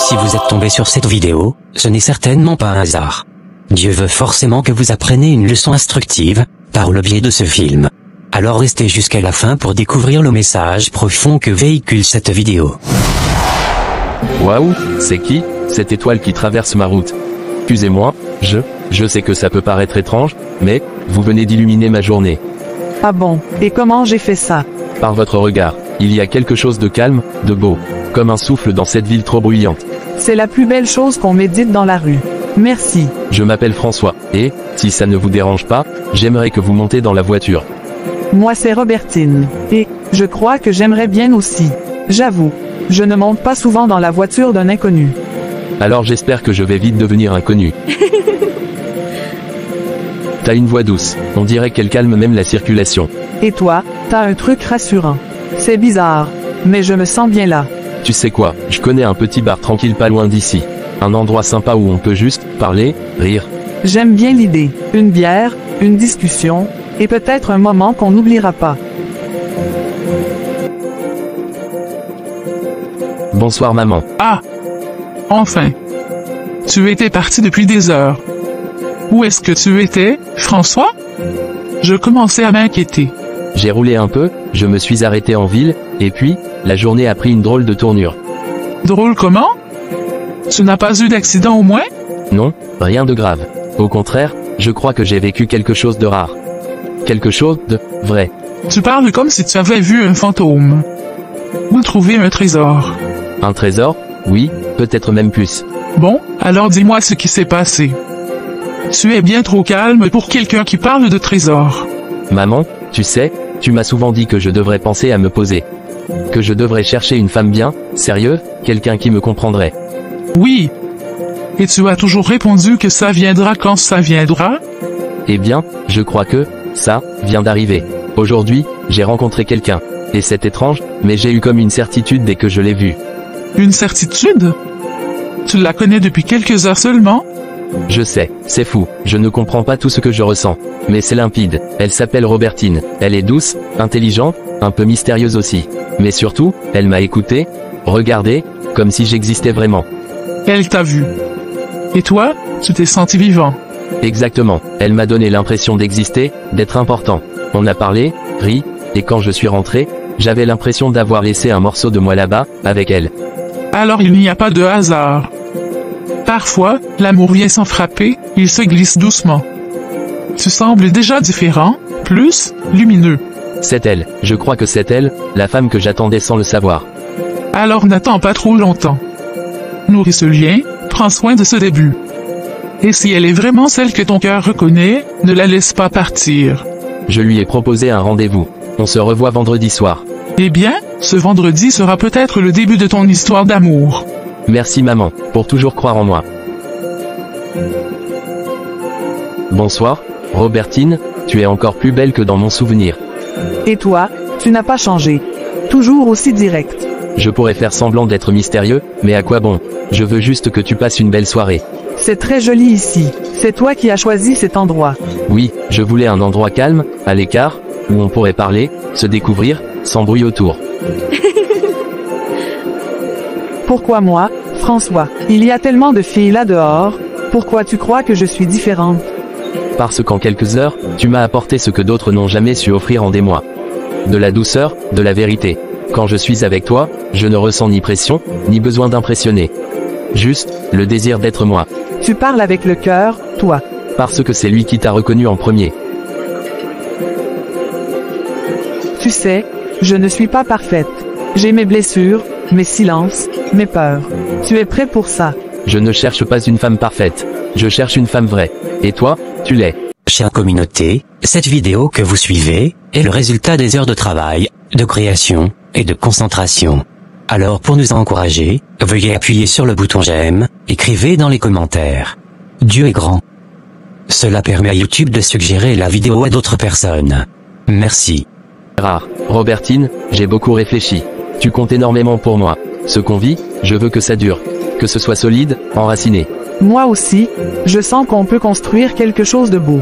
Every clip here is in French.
Si vous êtes tombé sur cette vidéo, ce n'est certainement pas un hasard. Dieu veut forcément que vous appreniez une leçon instructive, par le biais de ce film. Alors restez jusqu'à la fin pour découvrir le message profond que véhicule cette vidéo. Waouh, c'est qui, cette étoile qui traverse ma route? Excusez-moi, je sais que ça peut paraître étrange, mais, vous venez d'illuminer ma journée. Ah bon, et comment j'ai fait ça? Par votre regard, il y a quelque chose de calme, de beau, comme un souffle dans cette ville trop bruyante. C'est la plus belle chose qu'on médite dans la rue. Merci. Je m'appelle François, et, si ça ne vous dérange pas, j'aimerais que vous montez dans la voiture. Moi c'est Robertine. Et, je crois que j'aimerais bien aussi. J'avoue, je ne monte pas souvent dans la voiture d'un inconnu. Alors j'espère que je vais vite devenir inconnu. T'as une voix douce, on dirait qu'elle calme même la circulation. Et toi, t'as un truc rassurant. C'est bizarre, mais je me sens bien là. Tu sais quoi, je connais un petit bar tranquille pas loin d'ici. Un endroit sympa où on peut juste parler, rire. J'aime bien l'idée. Une bière, une discussion, et peut-être un moment qu'on n'oubliera pas. Bonsoir maman. Ah! Enfin! Tu étais parti depuis des heures. Où est-ce que tu étais, François? Je commençais à m'inquiéter. J'ai roulé un peu, je me suis arrêté en ville, et puis, la journée a pris une drôle de tournure. Drôle comment? Tu n'as pas eu d'accident au moins? Non, rien de grave. Au contraire, je crois que j'ai vécu quelque chose de rare. Quelque chose de vrai. Tu parles comme si tu avais vu un fantôme. Ou trouvé un trésor. Un trésor? Oui, peut-être même plus. Bon, alors dis-moi ce qui s'est passé. Tu es bien trop calme pour quelqu'un qui parle de trésor. Maman, tu sais, tu m'as souvent dit que je devrais penser à me poser. Que je devrais chercher une femme bien, sérieuse, quelqu'un qui me comprendrait. Oui. Et tu as toujours répondu que ça viendra quand ça viendra? Eh bien, je crois que, ça, vient d'arriver. Aujourd'hui, j'ai rencontré quelqu'un. Et c'est étrange, mais j'ai eu comme une certitude dès que je l'ai vue. Une certitude? Tu la connais depuis quelques heures seulement? Je sais, c'est fou, je ne comprends pas tout ce que je ressens. Mais c'est limpide, elle s'appelle Robertine, elle est douce, intelligente, un peu mystérieuse aussi. Mais surtout, elle m'a écouté, regardé, comme si j'existais vraiment. Elle t'a vu. Et toi, tu t'es senti vivant. Exactement, elle m'a donné l'impression d'exister, d'être important. On a parlé, ri, et quand je suis rentré, j'avais l'impression d'avoir laissé un morceau de moi là-bas, avec elle. Alors il n'y a pas de hasard. Parfois, l'amour vient sans frapper, il se glisse doucement. Tu sembles déjà différent, plus lumineux. C'est elle, je crois que c'est elle, la femme que j'attendais sans le savoir. Alors n'attends pas trop longtemps. Nourris ce lien, prends soin de ce début. Et si elle est vraiment celle que ton cœur reconnaît, ne la laisse pas partir. Je lui ai proposé un rendez-vous. On se revoit vendredi soir. Eh bien, ce vendredi sera peut-être le début de ton histoire d'amour. Merci maman, pour toujours croire en moi. Bonsoir, Robertine, tu es encore plus belle que dans mon souvenir. Et toi, tu n'as pas changé. Toujours aussi direct. Je pourrais faire semblant d'être mystérieux, mais à quoi bon? Je veux juste que tu passes une belle soirée. C'est très joli ici. C'est toi qui as choisi cet endroit. Oui, je voulais un endroit calme, à l'écart, où on pourrait parler, se découvrir, sans bruit autour. Pourquoi moi, François? Il y a tellement de filles là dehors. Pourquoi tu crois que je suis différente? Parce qu'en quelques heures, tu m'as apporté ce que d'autres n'ont jamais su offrir en des mois. De la douceur, de la vérité. Quand je suis avec toi, je ne ressens ni pression, ni besoin d'impressionner. Juste, le désir d'être moi. Tu parles avec le cœur, toi. Parce que c'est lui qui t'a reconnu en premier. Tu sais, je ne suis pas parfaite. J'ai mes blessures, mes silences, mes peurs. Tu es prêt pour ça? Je ne cherche pas une femme parfaite. Je cherche une femme vraie. Et toi, tu l'es. Chère communauté, cette vidéo que vous suivez est le résultat des heures de travail, de création et de concentration. Alors pour nous encourager, veuillez appuyer sur le bouton j'aime, écrivez dans les commentaires. Dieu est grand. Cela permet à YouTube de suggérer la vidéo à d'autres personnes. Merci. Rare. Robertine, j'ai beaucoup réfléchi. Tu comptes énormément pour moi. Ce qu'on vit, je veux que ça dure. Que ce soit solide, enraciné. Moi aussi, je sens qu'on peut construire quelque chose de beau.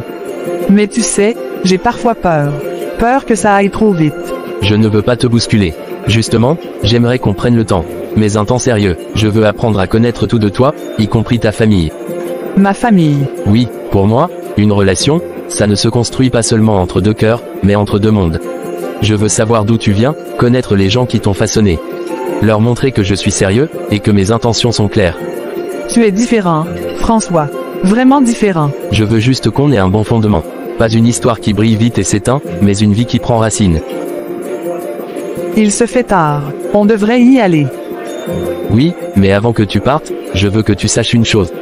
Mais tu sais, j'ai parfois peur. Peur que ça aille trop vite. Je ne veux pas te bousculer. Justement, j'aimerais qu'on prenne le temps. mais un temps sérieux. Je veux apprendre à connaître tout de toi, y compris ta famille. Ma famille. Oui, pour moi, une relation, ça ne se construit pas seulement entre deux cœurs, mais entre deux mondes. Je veux savoir d'où tu viens, connaître les gens qui t'ont façonné. Leur montrer que je suis sérieux, et que mes intentions sont claires. Tu es différent, François. Vraiment différent. Je veux juste qu'on ait un bon fondement. Pas une histoire qui brille vite et s'éteint, mais une vie qui prend racine. Il se fait tard. On devrait y aller. Oui, mais avant que tu partes, je veux que tu saches une chose.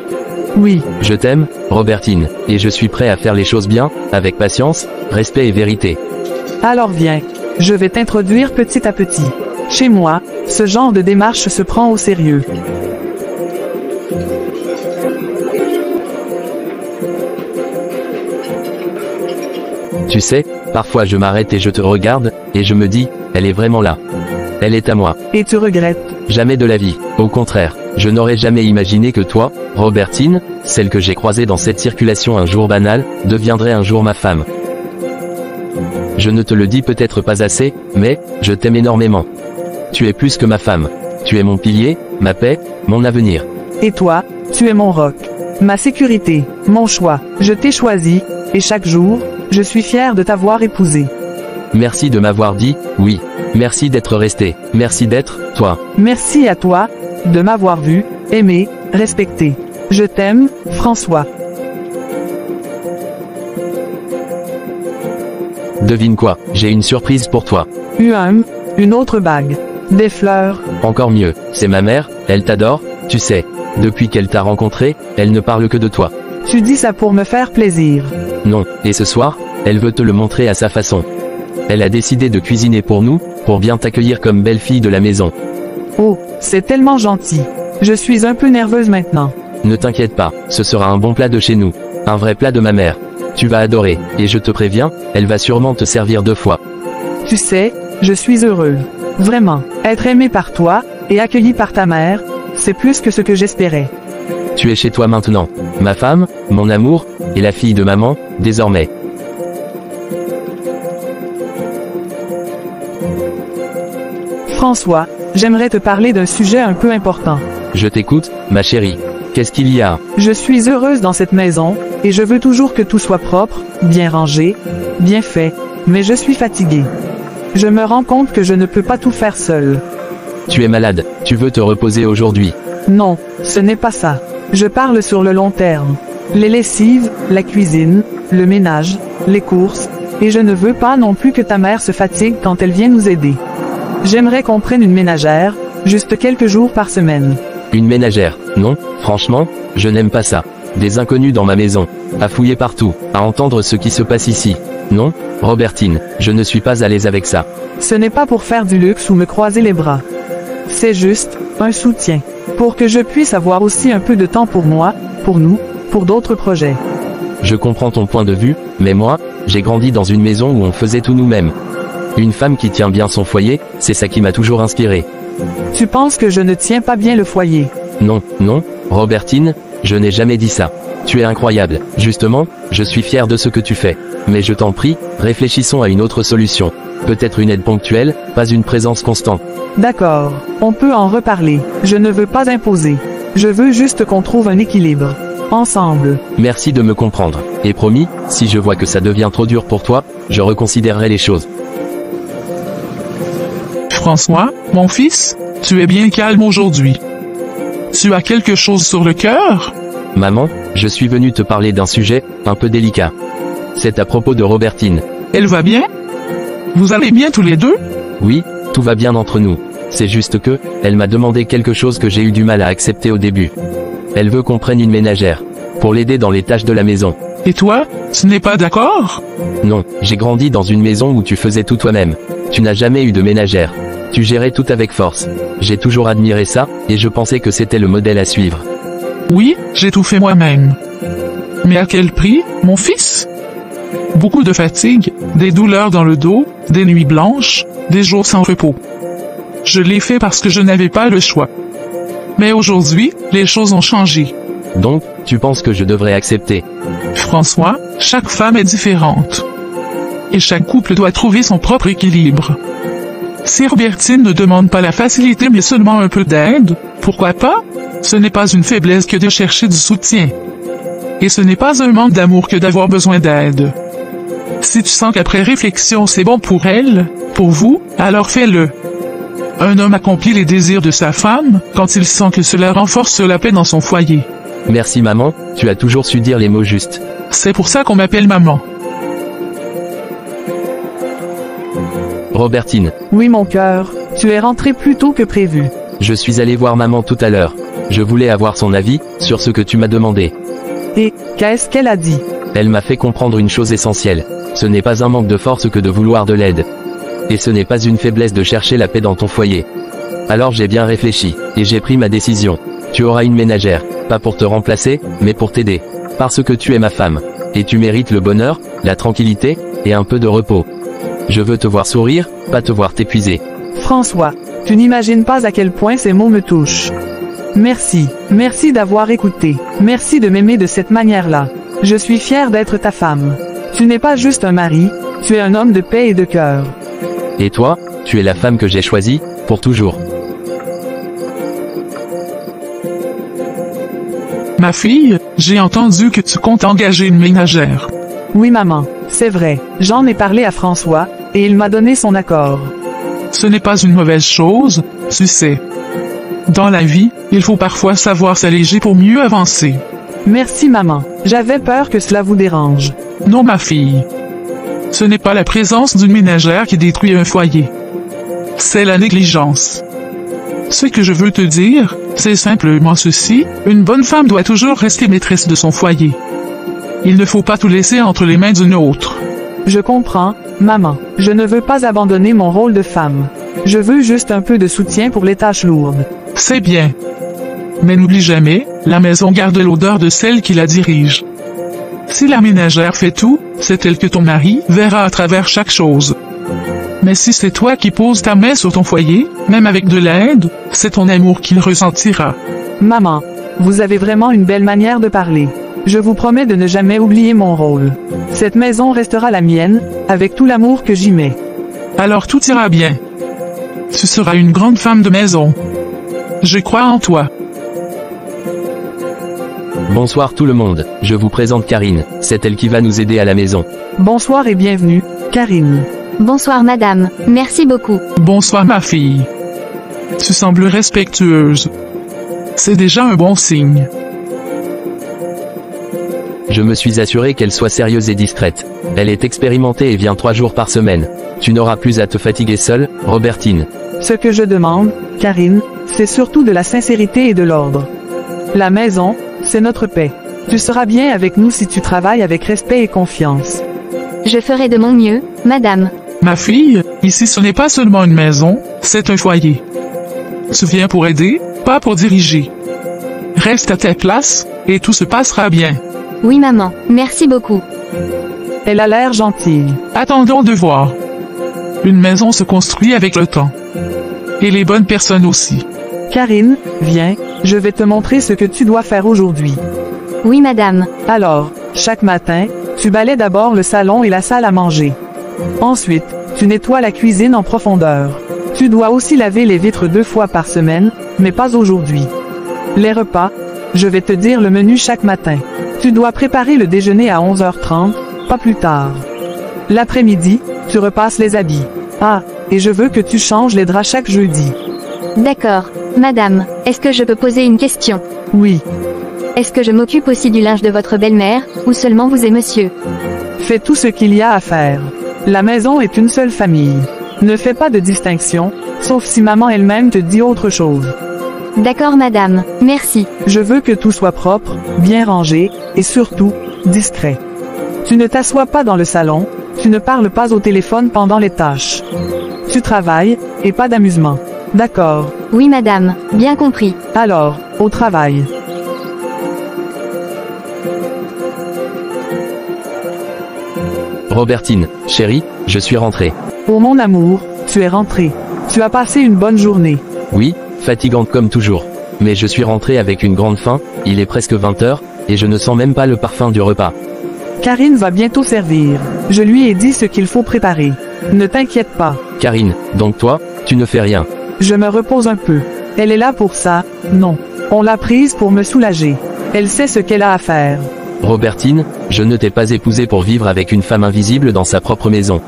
Oui. Je t'aime, Robertine, et je suis prêt à faire les choses bien, avec patience, respect et vérité. Alors viens. Je vais t'introduire petit à petit. Chez moi, ce genre de démarche se prend au sérieux. Tu sais, parfois je m'arrête et je te regarde, et je me dis, elle est vraiment là. Elle est à moi. Et tu regrettes? Jamais de la vie. Au contraire, je n'aurais jamais imaginé que toi, Robertine, celle que j'ai croisée dans cette circulation un jour banal, deviendrait un jour ma femme. Je ne te le dis peut-être pas assez, mais, je t'aime énormément. Tu es plus que ma femme. Tu es mon pilier, ma paix, mon avenir. Et toi, tu es mon roc. Ma sécurité, mon choix. Je t'ai choisi, et chaque jour, je suis fier de t'avoir épousé. Merci de m'avoir dit, oui. Merci d'être resté. Merci d'être, toi. Merci à toi, de m'avoir vu, aimé, respecté. Je t'aime, François. Devine quoi, j'ai une surprise pour toi. Une autre bague. Des fleurs. Encore mieux, c'est ma mère, elle t'adore, tu sais. Depuis qu'elle t'a rencontré, elle ne parle que de toi. Tu dis ça pour me faire plaisir. Non, et ce soir, elle veut te le montrer à sa façon. Elle a décidé de cuisiner pour nous, pour bien t'accueillir comme belle-fille de la maison. Oh, c'est tellement gentil. Je suis un peu nerveuse maintenant. Ne t'inquiète pas, ce sera un bon plat de chez nous. Un vrai plat de ma mère. Tu vas adorer, et je te préviens, elle va sûrement te servir 2 fois. Tu sais, je suis heureuse. Vraiment, être aimée par toi, et accueillie par ta mère, c'est plus que ce que j'espérais. Tu es chez toi maintenant. Ma femme, mon amour, et la fille de maman, désormais. François, j'aimerais te parler d'un sujet un peu important. Je t'écoute, ma chérie. Qu'est-ce qu'il y a? Je suis heureuse dans cette maison, et je veux toujours que tout soit propre, bien rangé, bien fait, mais je suis fatiguée. Je me rends compte que je ne peux pas tout faire seule. Tu es malade, tu veux te reposer aujourd'hui. Non, ce n'est pas ça. Je parle sur le long terme. Les lessives, la cuisine, le ménage, les courses, et je ne veux pas non plus que ta mère se fatigue quand elle vient nous aider. J'aimerais qu'on prenne une ménagère, juste quelques jours par semaine. Une ménagère? Non, franchement, je n'aime pas ça. Des inconnus dans ma maison, à fouiller partout, à entendre ce qui se passe ici. Non, Robertine, je ne suis pas à l'aise avec ça. Ce n'est pas pour faire du luxe ou me croiser les bras. C'est juste un soutien, pour que je puisse avoir aussi un peu de temps pour moi, pour nous, pour d'autres projets. Je comprends ton point de vue, mais moi, j'ai grandi dans une maison où on faisait tout nous-mêmes. Une femme qui tient bien son foyer, c'est ça qui m'a toujours inspiré. Tu penses que je ne tiens pas bien le foyer? Non, non, Robertine, je n'ai jamais dit ça. Tu es incroyable. Justement, je suis fier de ce que tu fais. Mais je t'en prie, réfléchissons à une autre solution. Peut-être une aide ponctuelle, pas une présence constante. D'accord, on peut en reparler. Je ne veux pas imposer. Je veux juste qu'on trouve un équilibre. Ensemble. Merci de me comprendre. Et promis, si je vois que ça devient trop dur pour toi, je reconsidérerai les choses. François, mon fils, tu es bien calme aujourd'hui. Tu as quelque chose sur le cœur? Maman, je suis venu te parler d'un sujet, un peu délicat. C'est à propos de Robertine. Elle va bien? Vous allez bien tous les deux? Oui, tout va bien entre nous. C'est juste que, elle m'a demandé quelque chose que j'ai eu du mal à accepter au début. Elle veut qu'on prenne une ménagère. Pour l'aider dans les tâches de la maison. Et toi, tu n'es pas d'accord? Non, j'ai grandi dans une maison où tu faisais tout toi-même. Tu n'as jamais eu de ménagère. Tu gérais tout avec force. J'ai toujours admiré ça, et je pensais que c'était le modèle à suivre. Oui, j'ai tout fait moi-même. Mais à quel prix, mon fils? Beaucoup de fatigue, des douleurs dans le dos, des nuits blanches, des jours sans repos. Je l'ai fait parce que je n'avais pas le choix. Mais aujourd'hui, les choses ont changé. Donc, tu penses que je devrais accepter? François, chaque femme est différente. Et chaque couple doit trouver son propre équilibre. Si Robertine ne demande pas la facilité mais seulement un peu d'aide, pourquoi pas? Ce n'est pas une faiblesse que de chercher du soutien. Et ce n'est pas un manque d'amour que d'avoir besoin d'aide. Si tu sens qu'après réflexion c'est bon pour elle, pour vous, alors fais-le. Un homme accomplit les désirs de sa femme quand il sent que cela renforce la paix dans son foyer. Merci maman, tu as toujours su dire les mots justes. C'est pour ça qu'on m'appelle maman. Robertine, Oui mon cœur, tu es rentré plus tôt que prévu. je suis allé voir maman tout à l'heure. Je voulais avoir son avis sur ce que tu m'as demandé. Et, qu'est-ce qu'elle a dit? Elle m'a fait comprendre une chose essentielle. Ce n'est pas un manque de force que de vouloir de l'aide. Et ce n'est pas une faiblesse de chercher la paix dans ton foyer. Alors j'ai bien réfléchi, et j'ai pris ma décision. Tu auras une ménagère, pas pour te remplacer, mais pour t'aider. Parce que tu es ma femme. Et tu mérites le bonheur, la tranquillité, et un peu de repos. Je veux te voir sourire, pas te voir t'épuiser. François, tu n'imagines pas à quel point ces mots me touchent. Merci, merci d'avoir écouté. Merci de m'aimer de cette manière-là. Je suis fière d'être ta femme. Tu n'es pas juste un mari, tu es un homme de paix et de cœur. Et toi, tu es la femme que j'ai choisie, pour toujours. Ma fille, j'ai entendu que tu comptes engager une ménagère. Oui maman, c'est vrai, j'en ai parlé à François, et il m'a donné son accord. Ce n'est pas une mauvaise chose, tu sais. Dans la vie, il faut parfois savoir s'alléger pour mieux avancer. Merci maman, j'avais peur que cela vous dérange. Non ma fille. Ce n'est pas la présence d'une ménagère qui détruit un foyer. C'est la négligence. Ce que je veux te dire, c'est simplement ceci, une bonne femme doit toujours rester maîtresse de son foyer. Il ne faut pas tout laisser entre les mains d'une autre. Je comprends, maman, je ne veux pas abandonner mon rôle de femme. Je veux juste un peu de soutien pour les tâches lourdes. C'est bien. Mais n'oublie jamais, la maison garde l'odeur de celle qui la dirige. Si la ménagère fait tout, c'est elle que ton mari verra à travers chaque chose. Mais si c'est toi qui poses ta main sur ton foyer, même avec de l'aide, c'est ton amour qu'il ressentira. Maman, vous avez vraiment une belle manière de parler. Je vous promets de ne jamais oublier mon rôle. Cette maison restera la mienne, avec tout l'amour que j'y mets. Alors tout ira bien. Tu seras une grande femme de maison. Je crois en toi. Bonsoir tout le monde, je vous présente Karine, c'est elle qui va nous aider à la maison. Bonsoir et bienvenue, Karine. Bonsoir madame, merci beaucoup. Bonsoir ma fille. Tu sembles respectueuse. C'est déjà un bon signe. Je me suis assuré qu'elle soit sérieuse et discrète. Elle est expérimentée et vient 3 jours par semaine. Tu n'auras plus à te fatiguer seule, Robertine. Ce que je demande, Karine, c'est surtout de la sincérité et de l'ordre. La maison, c'est notre paix. Tu seras bien avec nous si tu travailles avec respect et confiance. Je ferai de mon mieux, madame. Ma fille, ici ce n'est pas seulement une maison, c'est un foyer. Tu viens pour aider, pas pour diriger. Reste à ta place, et tout se passera bien. Oui maman, merci beaucoup. Elle a l'air gentille. Attendons de voir. Une maison se construit avec le temps. Et les bonnes personnes aussi. Karine, viens, je vais te montrer ce que tu dois faire aujourd'hui. Oui madame. Alors, chaque matin, tu balaies d'abord le salon et la salle à manger. Ensuite, tu nettoies la cuisine en profondeur. Tu dois aussi laver les vitres 2 fois par semaine, mais pas aujourd'hui. Les repas, je vais te dire le menu chaque matin. Tu dois préparer le déjeuner à 11h30, pas plus tard. L'après-midi, tu repasses les habits. Ah, et je veux que tu changes les draps chaque jeudi. D'accord. Madame, est-ce que je peux poser une question? Oui, Est-ce que je m'occupe aussi du linge de votre belle-mère, ou seulement vous et monsieur? fais tout ce qu'il y a à faire. La maison est une seule famille. Ne fais pas de distinction, sauf si maman elle-même te dit autre chose. D'accord madame, merci. Je veux que tout soit propre, bien rangé, et surtout, discret. Tu ne t'assois pas dans le salon, tu ne parles pas au téléphone pendant les tâches. Tu travailles, et pas d'amusement. D'accord. Oui madame, bien compris. Alors, au travail. Robertine, chérie, je suis rentré. Oh mon amour, tu es rentré. Tu as passé une bonne journée. Oui, fatigante comme toujours. Mais je suis rentré avec une grande faim, il est presque 20h, et je ne sens même pas le parfum du repas. Karine va bientôt servir. Je lui ai dit ce qu'il faut préparer. Ne t'inquiète pas. Karine, donc toi, Tu ne fais rien. Je me repose un peu. Elle est là pour ça, non. On l'a prise pour me soulager. Elle sait ce qu'elle a à faire. Robertine, je ne t'ai pas épousée pour vivre avec une femme invisible dans sa propre maison.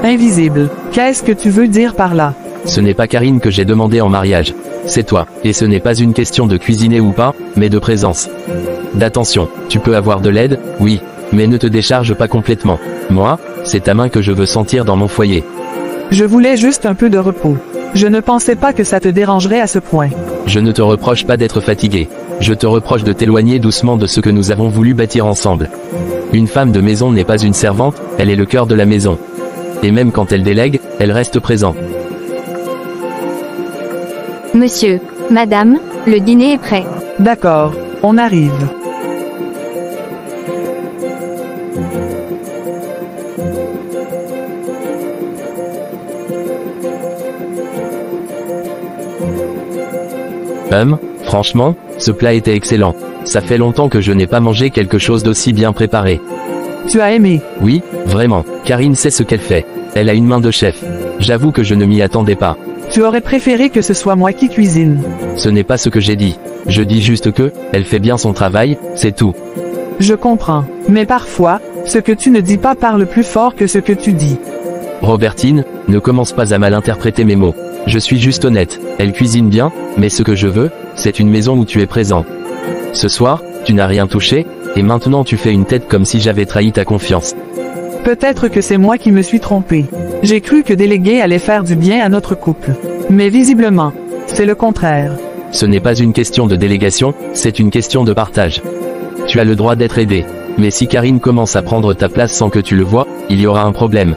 Invisible. Qu'est-ce que tu veux dire par là? Ce n'est pas Karine que j'ai demandé en mariage. C'est toi. Et ce n'est pas une question de cuisiner ou pas, mais de présence. D'attention. Tu peux avoir de l'aide, oui. Mais ne te décharge pas complètement. Moi, c'est ta main que je veux sentir dans mon foyer. Je voulais juste un peu de repos. Je ne pensais pas que ça te dérangerait à ce point. Je ne te reproche pas d'être fatigué. Je te reproche de t'éloigner doucement de ce que nous avons voulu bâtir ensemble. Une femme de maison n'est pas une servante, elle est le cœur de la maison. Et même quand elle délègue, elle reste présente. Monsieur, madame, le dîner est prêt. D'accord, on arrive. Franchement, ce plat était excellent. Ça fait longtemps que je n'ai pas mangé quelque chose d'aussi bien préparé. Tu as aimé? Oui, vraiment. Karine sait ce qu'elle fait. Elle a une main de chef. J'avoue que je ne m'y attendais pas. Tu aurais préféré que ce soit moi qui cuisine. Ce n'est pas ce que j'ai dit. Je dis juste que, elle fait bien son travail, c'est tout. Je comprends. Mais parfois, ce que tu ne dis pas parle plus fort que ce que tu dis. Robertine, ne commence pas à mal interpréter mes mots. Je suis juste honnête. Elle cuisine bien, mais ce que je veux, c'est une maison où tu es présent. Ce soir, tu n'as rien touché, et maintenant tu fais une tête comme si j'avais trahi ta confiance. Peut-être que c'est moi qui me suis trompé. J'ai cru que déléguer allait faire du bien à notre couple. Mais visiblement, c'est le contraire. Ce n'est pas une question de délégation, c'est une question de partage. Tu as le droit d'être aidé. Mais si Karine commence à prendre ta place sans que tu le vois, il y aura un problème.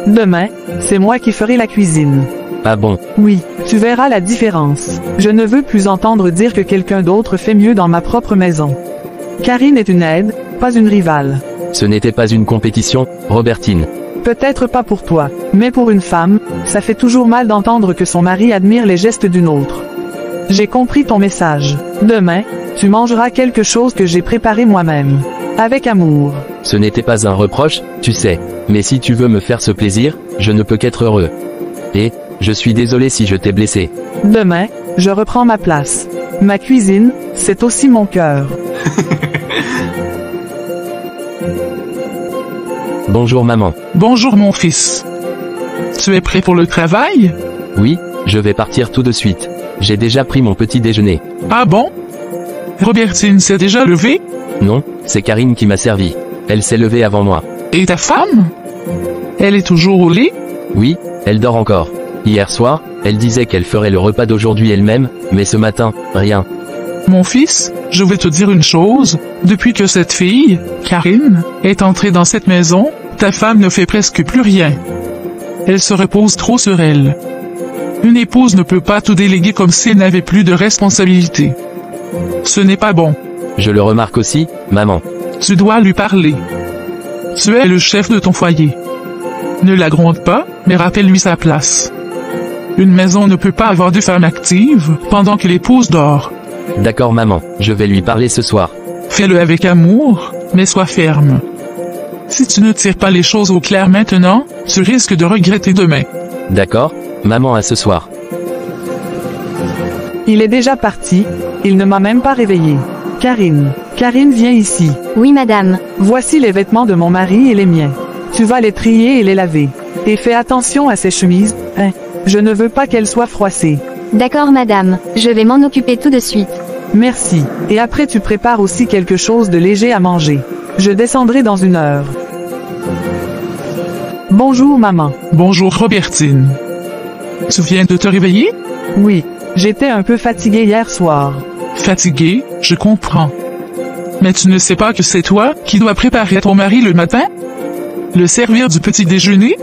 Demain, c'est moi qui ferai la cuisine. Ah bon? Oui, tu verras la différence. Je ne veux plus entendre dire que quelqu'un d'autre fait mieux dans ma propre maison. Karine est une aide, pas une rivale. Ce n'était pas une compétition, Robertine. Peut-être pas pour toi, mais pour une femme, ça fait toujours mal d'entendre que son mari admire les gestes d'une autre. J'ai compris ton message. Demain, tu mangeras quelque chose que j'ai préparé moi-même. Avec amour. Ce n'était pas un reproche, tu sais. Mais si tu veux me faire ce plaisir, je ne peux qu'être heureux. Et, je suis désolé si je t'ai blessé. Demain, je reprends ma place. Ma cuisine, c'est aussi mon cœur. Bonjour maman. Bonjour mon fils. Tu es prêt pour le travail? Oui, je vais partir tout de suite. J'ai déjà pris mon petit déjeuner. Ah bon? Robertine s'est déjà levée? Non, c'est Karine qui m'a servi. Elle s'est levée avant moi. Et ta femme? Elle est toujours au lit? Oui, elle dort encore. Hier soir, elle disait qu'elle ferait le repas d'aujourd'hui elle-même, mais ce matin, rien. Mon fils, je vais te dire une chose. Depuis que cette fille, Karine, est entrée dans cette maison, ta femme ne fait presque plus rien. Elle se repose trop sur elle. Une épouse ne peut pas tout déléguer comme si elle n'avait plus de responsabilité. Ce n'est pas bon. Je le remarque aussi, maman. Tu dois lui parler. Tu es le chef de ton foyer. Ne la gronde pas, mais rappelle-lui sa place. Une maison ne peut pas avoir de femme active pendant que l'épouse dort. D'accord maman, je vais lui parler ce soir. Fais-le avec amour, mais sois ferme. Si tu ne tires pas les choses au clair maintenant, tu risques de regretter demain. D'accord, maman, à ce soir. Il est déjà parti, il ne m'a même pas réveillé. Karine, viens ici. Oui madame. Voici les vêtements de mon mari et les miens. Tu vas les trier et les laver. Et fais attention à ces chemises, hein. Je ne veux pas qu'elles soient froissées. D'accord madame, je vais m'en occuper tout de suite. Merci. Et après tu prépares aussi quelque chose de léger à manger. Je descendrai dans 1 heure. Bonjour maman. Bonjour Robertine. Tu viens de te réveiller? Oui, j'étais un peu fatiguée hier soir. Fatiguée, je comprends. Mais tu ne sais pas que c'est toi qui dois préparer ton mari le matin? Le servir du petit déjeuner?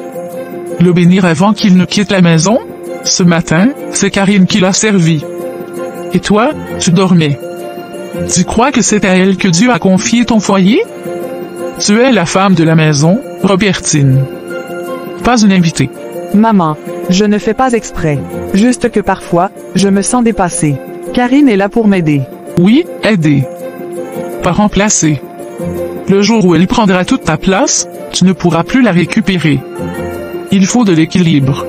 Le bénir avant qu'il ne quitte la maison? Ce matin, c'est Karine qui l'a servi. Et toi, tu dormais. Tu crois que c'est à elle que Dieu a confié ton foyer? Tu es la femme de la maison, Robertine. Pas une invitée. Maman, je ne fais pas exprès. Juste que parfois, je me sens dépassée. Karine est là pour m'aider. Oui, aider. Pas remplacer. Le jour où elle prendra toute ta place, tu ne pourras plus la récupérer. Il faut de l'équilibre.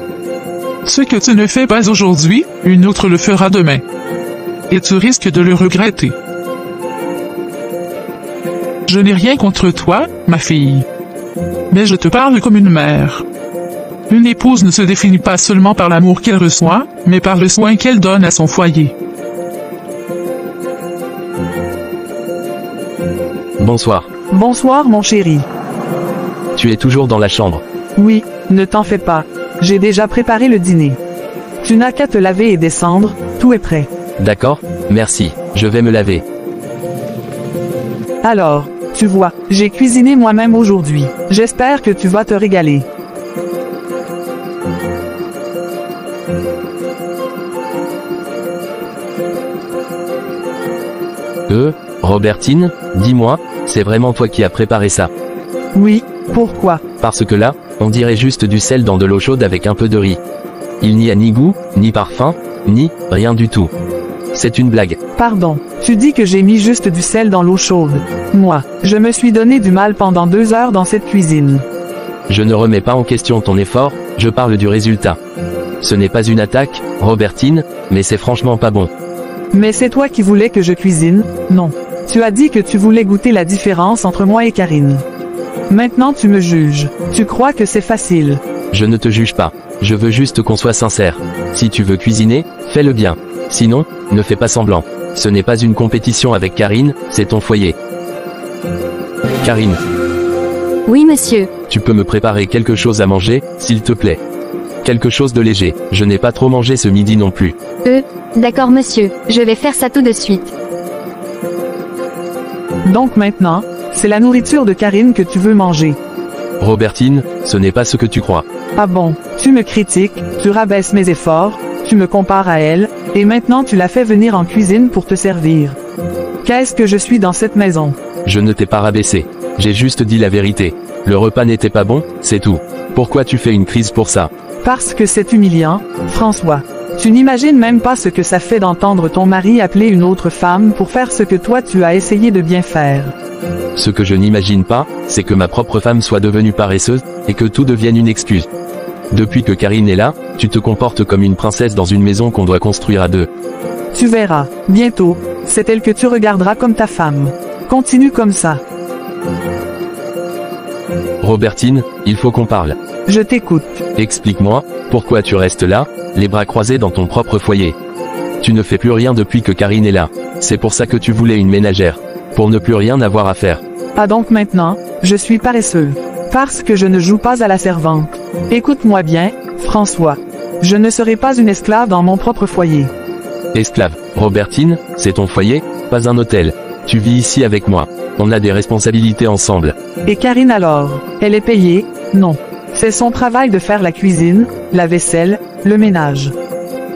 Ce que tu ne fais pas aujourd'hui, une autre le fera demain. Et tu risques de le regretter. Je n'ai rien contre toi, ma fille. Mais je te parle comme une mère. Une épouse ne se définit pas seulement par l'amour qu'elle reçoit, mais par le soin qu'elle donne à son foyer. Bonsoir. Bonsoir mon chéri. Tu es toujours dans la chambre. Oui, ne t'en fais pas. J'ai déjà préparé le dîner. Tu n'as qu'à te laver et descendre, tout est prêt. D'accord, merci. Je vais me laver. Alors, tu vois, j'ai cuisiné moi-même aujourd'hui. J'espère que tu vas te régaler. Robertine, dis-moi, c'est vraiment toi qui as préparé ça? Oui, pourquoi? Parce que là, on dirait juste du sel dans de l'eau chaude avec un peu de riz. Il n'y a ni goût, ni parfum, ni rien du tout. C'est une blague. Pardon, tu dis que j'ai mis juste du sel dans l'eau chaude. Moi, je me suis donné du mal pendant 2 heures dans cette cuisine. Je ne remets pas en question ton effort, je parle du résultat. Ce n'est pas une attaque, Robertine, mais c'est franchement pas bon. Mais c'est toi qui voulais que je cuisine, non. Tu as dit que tu voulais goûter la différence entre moi et Karine. Maintenant tu me juges. Tu crois que c'est facile. Je ne te juge pas. Je veux juste qu'on soit sincère. Si tu veux cuisiner, fais-le bien. Sinon, ne fais pas semblant. Ce n'est pas une compétition avec Karine, c'est ton foyer. Karine, Oui, monsieur. tu peux me préparer quelque chose à manger, s'il te plaît. Quelque chose de léger. Je n'ai pas trop mangé ce midi non plus. D'accord, monsieur. Je vais faire ça tout de suite. Donc maintenant, c'est la nourriture de Karine que tu veux manger. Robertine, ce n'est pas ce que tu crois. Ah bon, tu me critiques, tu rabaisses mes efforts, tu me compares à elle, et maintenant tu la fais venir en cuisine pour te servir. Qu'est-ce que je suis dans cette maison? Je ne t'ai pas rabaissé. J'ai juste dit la vérité. Le repas n'était pas bon, c'est tout. Pourquoi tu fais une crise pour ça? Parce que c'est humiliant, François. Tu n'imagines même pas ce que ça fait d'entendre ton mari appeler une autre femme pour faire ce que toi tu as essayé de bien faire. Ce que je n'imagine pas, c'est que ma propre femme soit devenue paresseuse, et que tout devienne une excuse. Depuis que Karine est là, tu te comportes comme une princesse dans une maison qu'on doit construire à 2. Tu verras, bientôt, c'est elle que tu regarderas comme ta femme. Continue comme ça. Robertine, il faut qu'on parle. Je t'écoute. Explique-moi, pourquoi tu restes là, les bras croisés dans ton propre foyer? Tu ne fais plus rien depuis que Karine est là. C'est pour ça que tu voulais une ménagère. Pour ne plus rien avoir à faire. Ah donc maintenant, je suis paresseux. Parce que je ne joue pas à la servante. Écoute-moi bien, François. Je ne serai pas une esclave dans mon propre foyer. Esclave, Robertine, c'est ton foyer, pas un hôtel. Tu vis ici avec moi. On a des responsabilités ensemble. Et Karine alors, elle est payée? Non. C'est son travail de faire la cuisine, la vaisselle, le ménage.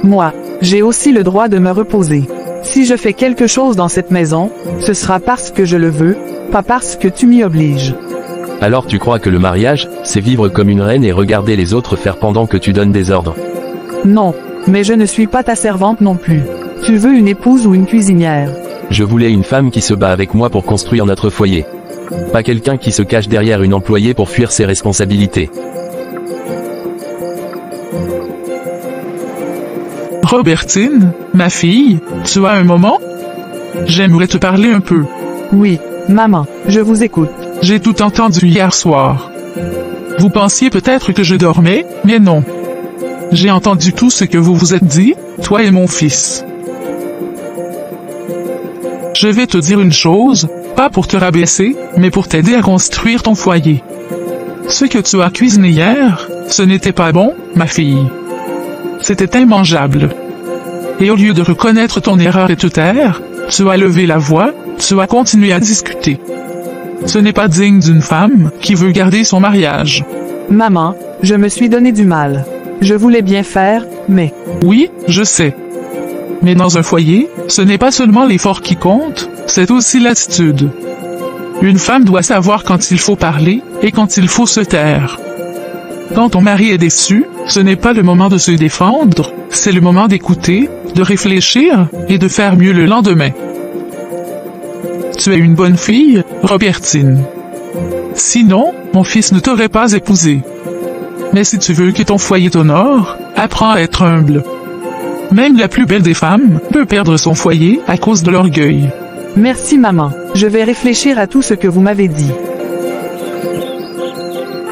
Moi, j'ai aussi le droit de me reposer. Si je fais quelque chose dans cette maison, ce sera parce que je le veux, pas parce que tu m'y obliges. Alors tu crois que le mariage, c'est vivre comme une reine et regarder les autres faire pendant que tu donnes des ordres? Non, mais je ne suis pas ta servante non plus. Tu veux une épouse ou une cuisinière? Je voulais une femme qui se bat avec moi pour construire notre foyer. Pas quelqu'un qui se cache derrière une employée pour fuir ses responsabilités. Robertine, ma fille, tu as un moment? J'aimerais te parler un peu. Oui, maman, je vous écoute. J'ai tout entendu hier soir. Vous pensiez peut-être que je dormais, mais non. J'ai entendu tout ce que vous vous êtes dit, toi et mon fils. Je vais te dire une chose, pas pour te rabaisser, mais pour t'aider à construire ton foyer. Ce que tu as cuisiné hier, ce n'était pas bon, ma fille. C'était immangeable. Et au lieu de reconnaître ton erreur et te taire, tu as levé la voix, tu as continué à discuter. Ce n'est pas digne d'une femme qui veut garder son mariage. Maman, je me suis donné du mal. Je voulais bien faire, mais... Oui, je sais. Mais dans un foyer, ce n'est pas seulement l'effort qui compte, c'est aussi l'attitude. Une femme doit savoir quand il faut parler et quand il faut se taire. Quand ton mari est déçu, ce n'est pas le moment de se défendre, c'est le moment d'écouter, de réfléchir et de faire mieux le lendemain. Tu es une bonne fille, Robertine. Sinon, mon fils ne t'aurait pas épousée. Mais si tu veux que ton foyer t'honore, apprends à être humble. Même la plus belle des femmes peut perdre son foyer à cause de l'orgueil. Merci maman. Je vais réfléchir à tout ce que vous m'avez dit.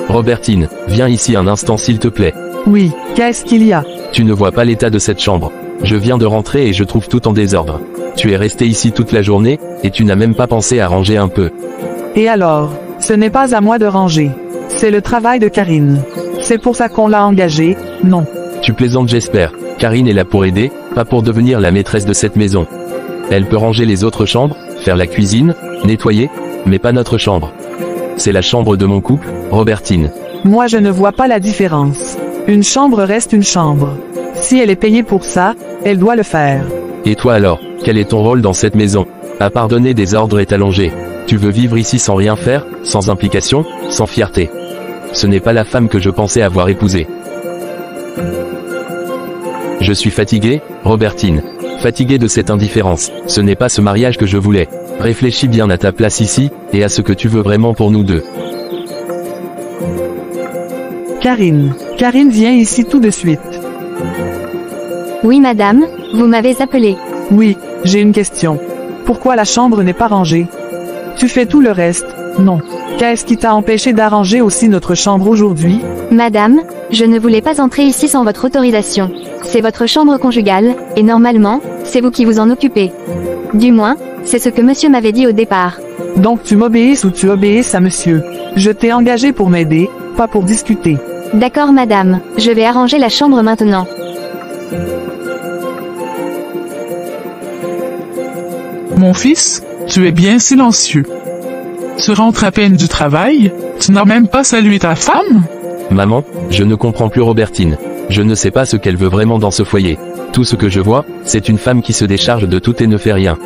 Robertine, viens ici un instant s'il te plaît. Oui, qu'est-ce qu'il y a? Tu ne vois pas l'état de cette chambre. Je viens de rentrer et je trouve tout en désordre. Tu es resté ici toute la journée, et tu n'as même pas pensé à ranger un peu. Et alors? Ce n'est pas à moi de ranger. C'est le travail de Karine. C'est pour ça qu'on l'a engagée, non. Tu plaisantes j'espère. Karine est là pour aider, pas pour devenir la maîtresse de cette maison. Elle peut ranger les autres chambres, faire la cuisine, nettoyer, mais pas notre chambre. C'est la chambre de mon couple, Robertine. Moi je ne vois pas la différence. Une chambre reste une chambre. Si elle est payée pour ça, elle doit le faire. Et toi alors, quel est ton rôle dans cette maison? À part donner des ordres et t'allonger. Tu veux vivre ici sans rien faire, sans implication, sans fierté. Ce n'est pas la femme que je pensais avoir épousée. Je suis fatigué, Robertine. Fatigué de cette indifférence. Ce n'est pas ce mariage que je voulais. Réfléchis bien à ta place ici, et à ce que tu veux vraiment pour nous deux. Karine. Karine vient ici tout de suite. Oui madame, vous m'avez appelé. Oui, j'ai une question. Pourquoi la chambre n'est pas rangée? Tu fais tout le reste, non. Qu'est-ce qui t'a empêché d'arranger aussi notre chambre aujourd'hui? Madame, je ne voulais pas entrer ici sans votre autorisation. C'est votre chambre conjugale, et normalement, c'est vous qui vous en occupez. Du moins, c'est ce que monsieur m'avait dit au départ. Donc tu m'obéis ou tu obéis à monsieur. Je t'ai engagé pour m'aider, pas pour discuter. D'accord madame, je vais arranger la chambre maintenant. Mon fils, tu es bien silencieux. Tu rentres à peine du travail, tu n'as même pas salué ta femme? Maman, je ne comprends plus Robertine. Je ne sais pas ce qu'elle veut vraiment dans ce foyer. Tout ce que je vois, c'est une femme qui se décharge de tout et ne fait rien.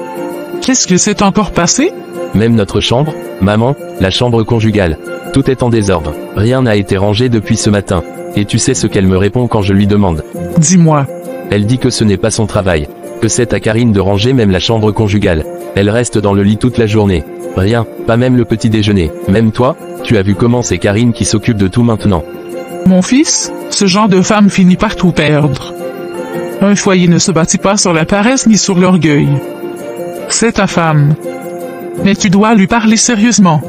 Qu'est-ce que c'est encore passé? Même notre chambre, maman, la chambre conjugale. Tout est en désordre. Rien n'a été rangé depuis ce matin. Et tu sais ce qu'elle me répond quand je lui demande. Dis-moi. Elle dit que ce n'est pas son travail. Que c'est à Karine de ranger même la chambre conjugale. Elle reste dans le lit toute la journée. Rien, pas même le petit déjeuner. Même toi, tu as vu comment c'est Karine qui s'occupe de tout maintenant. Mon fils, ce genre de femme finit par tout perdre. Un foyer ne se bâtit pas sur la paresse ni sur l'orgueil. C'est ta femme. Mais tu dois lui parler sérieusement.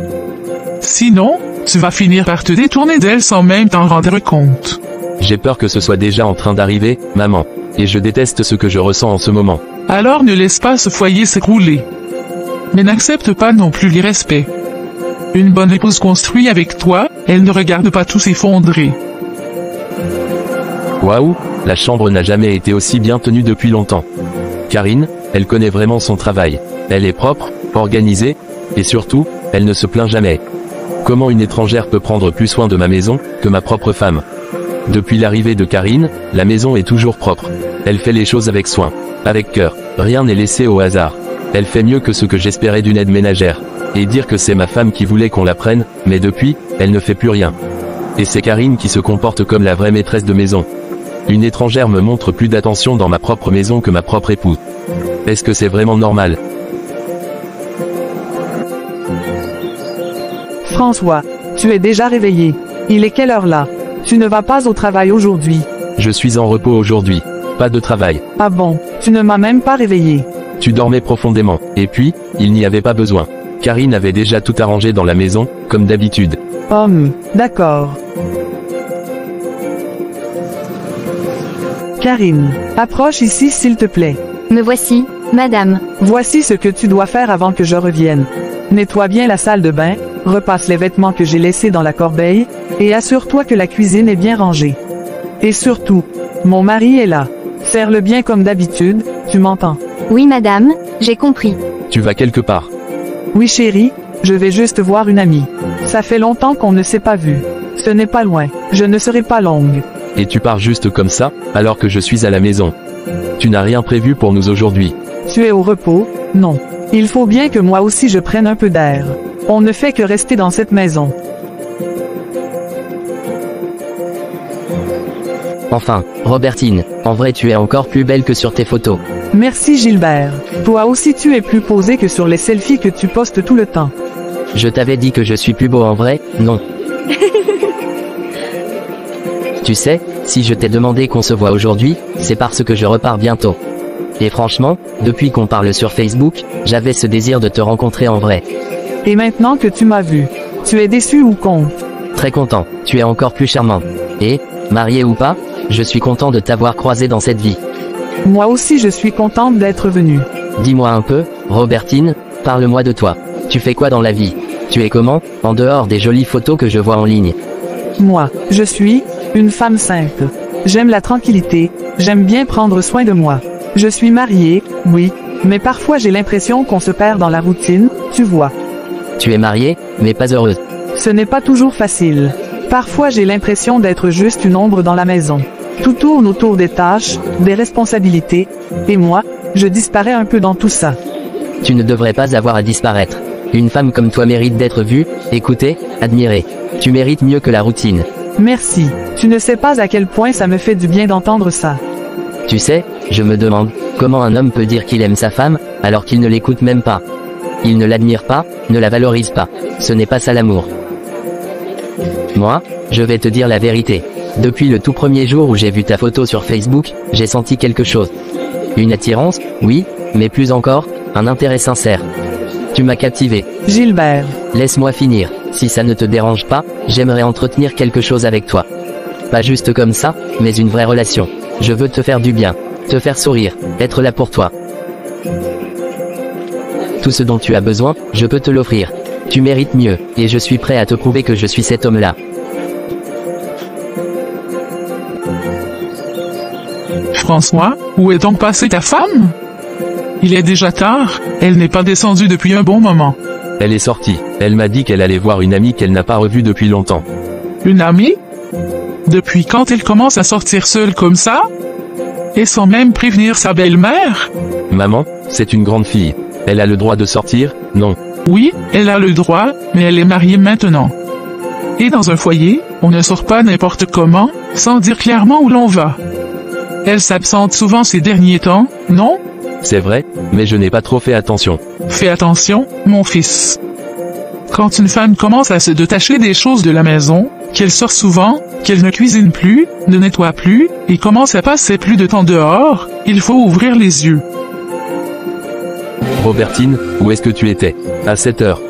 Sinon, tu vas finir par te détourner d'elle sans même t'en rendre compte. J'ai peur que ce soit déjà en train d'arriver, maman. Et je déteste ce que je ressens en ce moment. Alors ne laisse pas ce foyer s'écrouler. Mais n'accepte pas non plus l'irrespect. Une bonne épouse construit avec toi, elle ne regarde pas tout s'effondrer. Waouh, la chambre n'a jamais été aussi bien tenue depuis longtemps. Karine, elle connaît vraiment son travail. Elle est propre, organisée, et surtout, elle ne se plaint jamais. Comment une étrangère peut prendre plus soin de ma maison que ma propre femme? Depuis l'arrivée de Karine, la maison est toujours propre. Elle fait les choses avec soin, avec cœur. Rien n'est laissé au hasard. Elle fait mieux que ce que j'espérais d'une aide ménagère. Et dire que c'est ma femme qui voulait qu'on la prenne, mais depuis, elle ne fait plus rien. Et c'est Karine qui se comporte comme la vraie maîtresse de maison. Une étrangère me montre plus d'attention dans ma propre maison que ma propre épouse. Est-ce que c'est vraiment normal? François, tu es déjà réveillé. Il est quelle heure là? Tu ne vas pas au travail aujourd'hui. Je suis en repos aujourd'hui. Pas de travail. Ah bon, tu ne m'as même pas réveillé. Tu dormais profondément. Et puis, il n'y avait pas besoin. Karine avait déjà tout arrangé dans la maison, comme d'habitude. D'accord. Karine, approche ici s'il te plaît. Me voici, madame. Voici ce que tu dois faire avant que je revienne. Nettoie bien la salle de bain, repasse les vêtements que j'ai laissés dans la corbeille, et assure-toi que la cuisine est bien rangée. Et surtout, mon mari est là. Serre-le bien comme d'habitude, tu m'entends? Oui madame, j'ai compris. Tu vas quelque part? Oui chérie, je vais juste voir une amie. Ça fait longtemps qu'on ne s'est pas vu. Ce n'est pas loin, je ne serai pas longue. Et tu pars juste comme ça, alors que je suis à la maison. Tu n'as rien prévu pour nous aujourd'hui. Tu es au repos? Non. Il faut bien que moi aussi je prenne un peu d'air. On ne fait que rester dans cette maison. Enfin, Robertine, en vrai tu es encore plus belle que sur tes photos. Merci Gilbert. Toi aussi tu es plus posé que sur les selfies que tu postes tout le temps. Je t'avais dit que je suis plus beau en vrai, non? Tu sais, si je t'ai demandé qu'on se voit aujourd'hui, c'est parce que je repars bientôt. Et franchement, depuis qu'on parle sur Facebook, j'avais ce désir de te rencontrer en vrai. Et maintenant que tu m'as vu, tu es déçu ou con? Très content, tu es encore plus charmant. Et, marié ou pas, je suis content de t'avoir croisé dans cette vie. Moi aussi je suis contente d'être venue. Dis-moi un peu, Robertine, parle-moi de toi. Tu fais quoi dans la vie? Tu es comment, en dehors des jolies photos que je vois en ligne? Moi, je suis une femme simple. J'aime la tranquillité, j'aime bien prendre soin de moi. Je suis mariée, oui, mais parfois j'ai l'impression qu'on se perd dans la routine, tu vois. Tu es mariée, mais pas heureuse. Ce n'est pas toujours facile. Parfois j'ai l'impression d'être juste une ombre dans la maison. Tout tourne autour des tâches, des responsabilités, et moi, je disparais un peu dans tout ça. Tu ne devrais pas avoir à disparaître. Une femme comme toi mérite d'être vue, écoutée, admirée. Tu mérites mieux que la routine. Merci. Tu ne sais pas à quel point ça me fait du bien d'entendre ça. Tu sais, je me demande, comment un homme peut dire qu'il aime sa femme, alors qu'il ne l'écoute même pas. Il ne l'admire pas, ne la valorise pas. Ce n'est pas ça l'amour. Moi, je vais te dire la vérité. Depuis le tout premier jour où j'ai vu ta photo sur Facebook, j'ai senti quelque chose. Une attirance, oui, mais plus encore, un intérêt sincère. Tu m'as captivé. Gilbert. Laisse-moi finir. Si ça ne te dérange pas, j'aimerais entretenir quelque chose avec toi. Pas juste comme ça, mais une vraie relation. Je veux te faire du bien, te faire sourire, être là pour toi. Tout ce dont tu as besoin, je peux te l'offrir. Tu mérites mieux, et je suis prêt à te prouver que je suis cet homme-là. François, où est donc passée ta femme? Il est déjà tard, elle n'est pas descendue depuis un bon moment. Elle est sortie. Elle m'a dit qu'elle allait voir une amie qu'elle n'a pas revue depuis longtemps. Une amie? Depuis quand elle commence à sortir seule comme ça? Et sans même prévenir sa belle-mère? Maman, c'est une grande fille. Elle a le droit de sortir, non? Oui, elle a le droit, mais elle est mariée maintenant. Et dans un foyer, on ne sort pas n'importe comment, sans dire clairement où l'on va. Elle s'absente souvent ces derniers temps, non? C'est vrai, mais je n'ai pas trop fait attention. Fais attention, mon fils. Quand une femme commence à se détacher des choses de la maison, qu'elle sort souvent, qu'elle ne cuisine plus, ne nettoie plus, et commence à passer plus de temps dehors, il faut ouvrir les yeux. Robertine, où est-ce que tu étais? À 7 heures.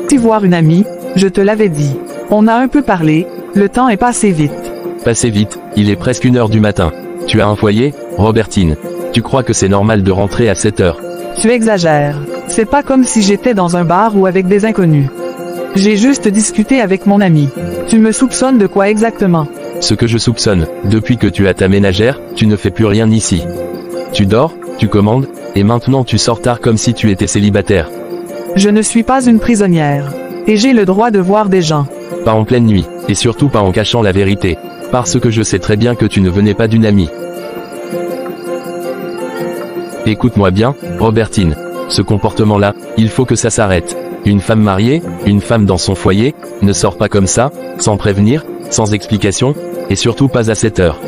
Si voir une amie, je te l'avais dit. On a un peu parlé, le temps est passé vite. Passez vite, il est presque 1h du matin. Tu as un foyer, Robertine? Tu crois que c'est normal de rentrer à 7 heures? Tu exagères. C'est pas comme si j'étais dans un bar ou avec des inconnus. J'ai juste discuté avec mon ami. Tu me soupçonnes de quoi exactement? Ce que je soupçonne, depuis que tu as ta ménagère, tu ne fais plus rien ici. Tu dors, tu commandes, et maintenant tu sors tard comme si tu étais célibataire. Je ne suis pas une prisonnière. Et j'ai le droit de voir des gens. Pas en pleine nuit, et surtout pas en cachant la vérité. Parce que je sais très bien que tu ne venais pas d'une amie. Écoute-moi bien, Robertine. Ce comportement-là, il faut que ça s'arrête. Une femme mariée, une femme dans son foyer, ne sort pas comme ça, sans prévenir, sans explication, et surtout pas à 7 heures.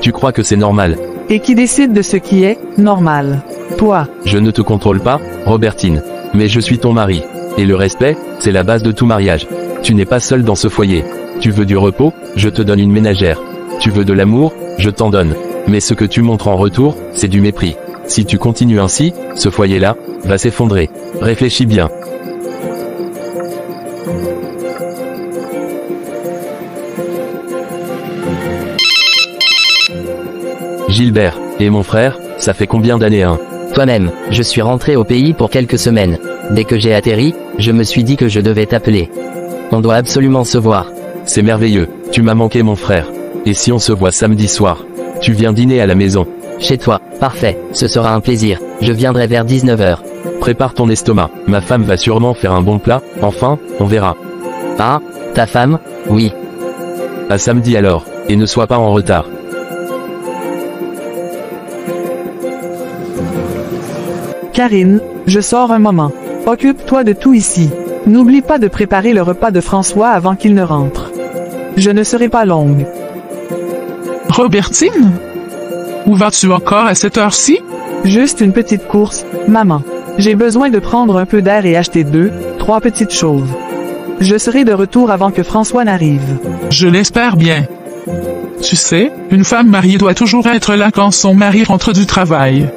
Tu crois que c'est normal? Et qui décide de ce qui est normal? Toi. Je ne te contrôle pas, Robertine. Mais je suis ton mari. Et le respect, c'est la base de tout mariage. Tu n'es pas seule dans ce foyer. Tu veux du repos, je te donne une ménagère. Tu veux de l'amour, je t'en donne. Mais ce que tu montres en retour, c'est du mépris. Si tu continues ainsi, ce foyer-là va s'effondrer. Réfléchis bien. Gilbert, et mon frère, ça fait combien d'années hein? Toi-même, je suis rentré au pays pour quelques semaines. Dès que j'ai atterri, je me suis dit que je devais t'appeler. On doit absolument se voir. C'est merveilleux, tu m'as manqué mon frère. Et si on se voit samedi soir? Tu viens dîner à la maison. Chez toi, parfait, ce sera un plaisir. Je viendrai vers 19h. Prépare ton estomac, ma femme va sûrement faire un bon plat, enfin, on verra. Ah, ta femme? Oui. À samedi alors, et ne sois pas en retard. Karine, je sors un moment. Occupe-toi de tout ici. N'oublie pas de préparer le repas de François avant qu'il ne rentre. Je ne serai pas longue. Robertine? Où vas-tu encore à cette heure-ci? Juste une petite course, maman. J'ai besoin de prendre un peu d'air et acheter 2-3 petites choses. Je serai de retour avant que François n'arrive. Je l'espère bien. Tu sais, une femme mariée doit toujours être là quand son mari rentre du travail.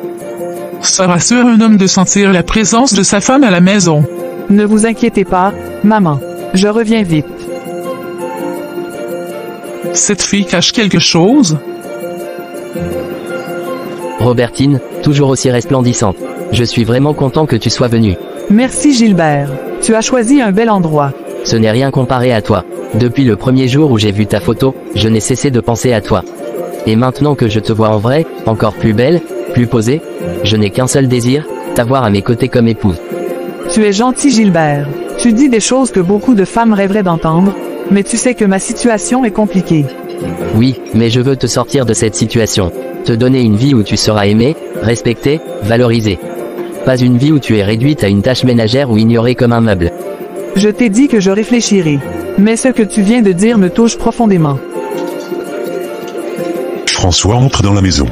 Ça rassure un homme de sentir la présence de sa femme à la maison. Ne vous inquiétez pas, maman. Je reviens vite. Cette fille cache quelque chose? Robertine, toujours aussi resplendissante. Je suis vraiment content que tu sois venue. Merci Gilbert. Tu as choisi un bel endroit. Ce n'est rien comparé à toi. Depuis le premier jour où j'ai vu ta photo, je n'ai cessé de penser à toi. Et maintenant que je te vois en vrai, encore plus belle, plus posée, je n'ai qu'un seul désir, t'avoir à mes côtés comme épouse. Tu es gentil Gilbert. Tu dis des choses que beaucoup de femmes rêveraient d'entendre, mais tu sais que ma situation est compliquée. Oui, mais je veux te sortir de cette situation. Te donner une vie où tu seras aimé, respecté, valorisé. Pas une vie où tu es réduite à une tâche ménagère ou ignorée comme un meuble. Je t'ai dit que je réfléchirai. Mais ce que tu viens de dire me touche profondément. François entre dans la maison.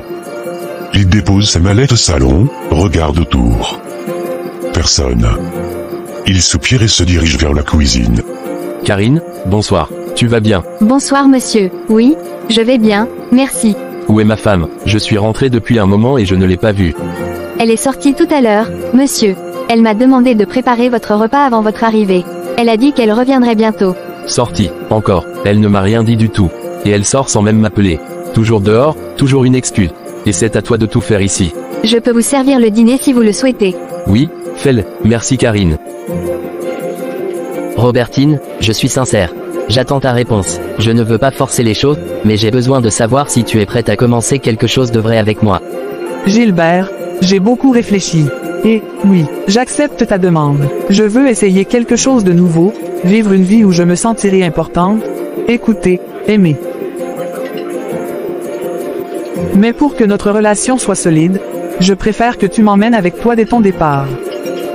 Il dépose sa mallette au salon, regarde autour. Personne. Il soupire et se dirige vers la cuisine. Karine, bonsoir. Tu vas bien? Bonsoir monsieur. Oui, je vais bien, merci. Où est ma femme? Je suis rentré depuis un moment et je ne l'ai pas vue. Elle est sortie tout à l'heure, monsieur. Elle m'a demandé de préparer votre repas avant votre arrivée. Elle a dit qu'elle reviendrait bientôt. Sortie, encore. Elle ne m'a rien dit du tout. Et elle sort sans même m'appeler. Toujours dehors, toujours une excuse. Et c'est à toi de tout faire ici. Je peux vous servir le dîner si vous le souhaitez. Oui, fais-le. Merci Karine. Robertine, je suis sincère. J'attends ta réponse. Je ne veux pas forcer les choses, mais j'ai besoin de savoir si tu es prête à commencer quelque chose de vrai avec moi. Gilbert, j'ai beaucoup réfléchi. Et, oui, j'accepte ta demande. Je veux essayer quelque chose de nouveau, vivre une vie où je me sentirai importante, écouter, aimer. Mais pour que notre relation soit solide, je préfère que tu m'emmènes avec toi dès ton départ.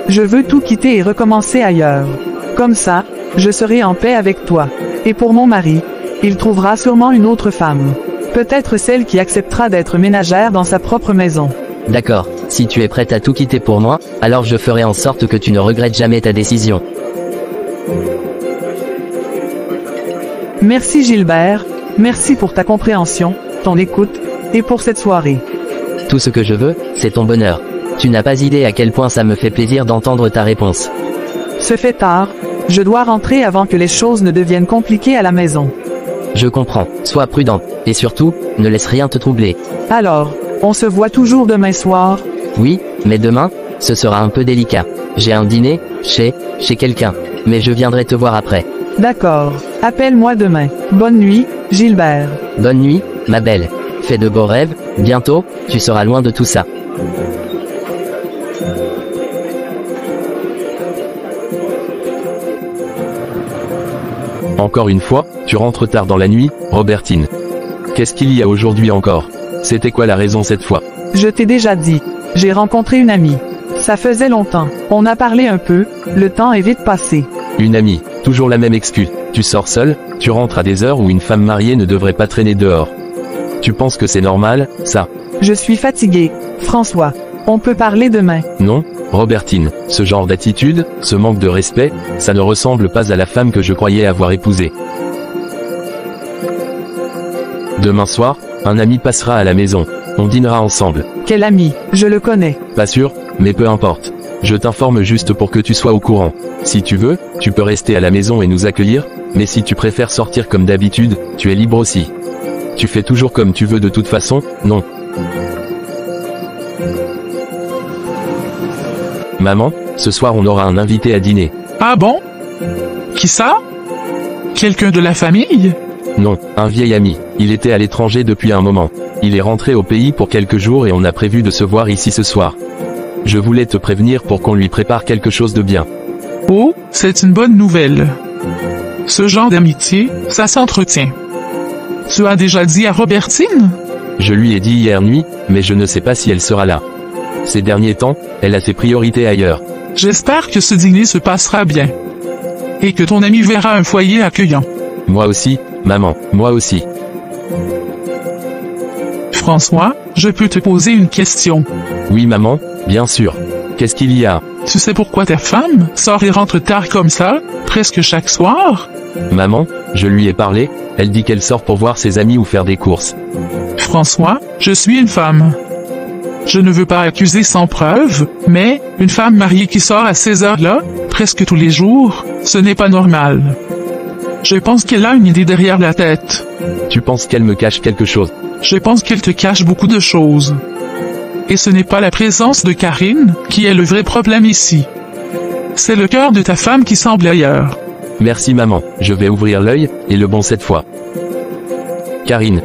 Je veux tout quitter et recommencer ailleurs. Comme ça, je serai en paix avec toi. Et pour mon mari, il trouvera sûrement une autre femme. Peut-être celle qui acceptera d'être ménagère dans sa propre maison. D'accord, si tu es prête à tout quitter pour moi, alors je ferai en sorte que tu ne regrettes jamais ta décision. Merci Gilbert, merci pour ta compréhension, ton écoute, et pour cette soirée. Tout ce que je veux, c'est ton bonheur. Tu n'as pas idée à quel point ça me fait plaisir d'entendre ta réponse. Ce fait tard, je dois rentrer avant que les choses ne deviennent compliquées à la maison. Je comprends, sois prudente, et surtout, ne laisse rien te troubler. Alors, on se voit toujours demain soir? Oui, mais demain, ce sera un peu délicat. J'ai un dîner, chez quelqu'un, mais je viendrai te voir après. D'accord, appelle-moi demain. Bonne nuit, Gilbert. Bonne nuit, ma belle. Fais de beaux rêves, bientôt, tu seras loin de tout ça. Encore une fois, tu rentres tard dans la nuit, Robertine. Qu'est-ce qu'il y a aujourd'hui encore? C'était quoi la raison cette fois? Je t'ai déjà dit. J'ai rencontré une amie. Ça faisait longtemps. On a parlé un peu, le temps est vite passé. Une amie, toujours la même excuse. Tu sors seul, tu rentres à des heures où une femme mariée ne devrait pas traîner dehors. Tu penses que c'est normal, ça? Je suis fatigué. François, on peut parler demain. Non, Robertine, ce genre d'attitude, ce manque de respect, ça ne ressemble pas à la femme que je croyais avoir épousée. Demain soir, un ami passera à la maison. On dînera ensemble. Quel ami? Je le connais. Pas sûr, mais peu importe. Je t'informe juste pour que tu sois au courant. Si tu veux, tu peux rester à la maison et nous accueillir, mais si tu préfères sortir comme d'habitude, tu es libre aussi. Tu fais toujours comme tu veux de toute façon, non? Maman, ce soir on aura un invité à dîner. Ah bon? Qui ça? Quelqu'un de la famille? Non, un vieil ami. Il était à l'étranger depuis un moment. Il est rentré au pays pour quelques jours et on a prévu de se voir ici ce soir. Je voulais te prévenir pour qu'on lui prépare quelque chose de bien. Oh, c'est une bonne nouvelle. Ce genre d'amitié, ça s'entretient. Tu as déjà dit à Robertine? Je lui ai dit hier nuit, mais je ne sais pas si elle sera là. Ces derniers temps, elle a ses priorités ailleurs. J'espère que ce dîner se passera bien. Et que ton ami verra un foyer accueillant. Moi aussi, maman, moi aussi. François, je peux te poser une question? Oui maman, bien sûr. Qu'est-ce qu'il y a? Tu sais pourquoi ta femme sort et rentre tard comme ça, presque chaque soir? Maman, je lui ai parlé, elle dit qu'elle sort pour voir ses amis ou faire des courses. François, je suis une femme. Je ne veux pas accuser sans preuve, mais une femme mariée qui sort à ces heures-là, presque tous les jours, ce n'est pas normal. Je pense qu'elle a une idée derrière la tête. Tu penses qu'elle me cache quelque chose? Je pense qu'elle te cache beaucoup de choses. Et ce n'est pas la présence de Karine qui est le vrai problème ici. C'est le cœur de ta femme qui semble ailleurs. Merci maman, je vais ouvrir l'œil, et le bon cette fois. Karine,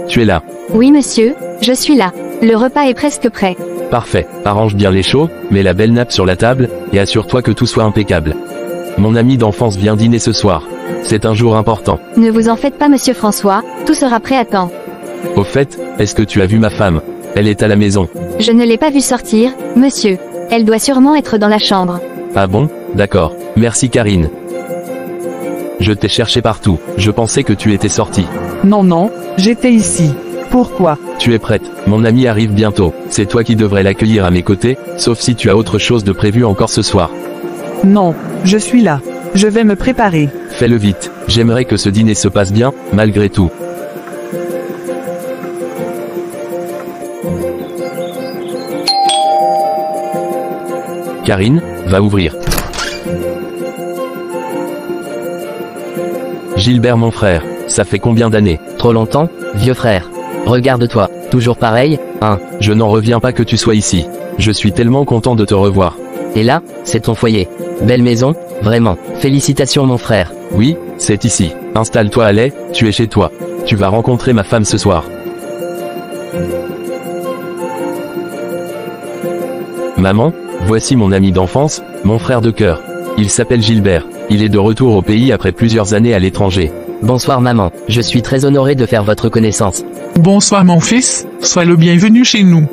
tu es là. Oui monsieur, je suis là. Le repas est presque prêt. Parfait, arrange bien les choses, mets la belle nappe sur la table, et assure-toi que tout soit impeccable. Mon ami d'enfance vient dîner ce soir. C'est un jour important. Ne vous en faites pas monsieur François, tout sera prêt à temps. Au fait, est-ce que tu as vu ma femme? Elle est à la maison. Je ne l'ai pas vue sortir, monsieur. Elle doit sûrement être dans la chambre. Ah bon? D'accord. Merci Karine. Je t'ai cherché partout. Je pensais que tu étais sortie. Non, j'étais ici. Pourquoi? Tu es prête. Mon ami arrive bientôt. C'est toi qui devrais l'accueillir à mes côtés, sauf si tu as autre chose de prévu encore ce soir. Non, je suis là. Je vais me préparer. Fais-le vite. J'aimerais que ce dîner se passe bien, malgré tout. Karine, va ouvrir. Gilbert mon frère, ça fait combien d'années? Trop longtemps, vieux frère. Regarde-toi, toujours pareil, hein? Je n'en reviens pas que tu sois ici. Je suis tellement content de te revoir. Et là, c'est ton foyer. Belle maison, vraiment. Félicitations mon frère. Oui, c'est ici. Installe-toi à l'aise, tu es chez toi. Tu vas rencontrer ma femme ce soir. Maman, voici mon ami d'enfance, mon frère de cœur. Il s'appelle Gilbert. Il est de retour au pays après plusieurs années à l'étranger. Bonsoir maman, je suis très honoré de faire votre connaissance. Bonsoir mon fils, sois le bienvenu chez nous.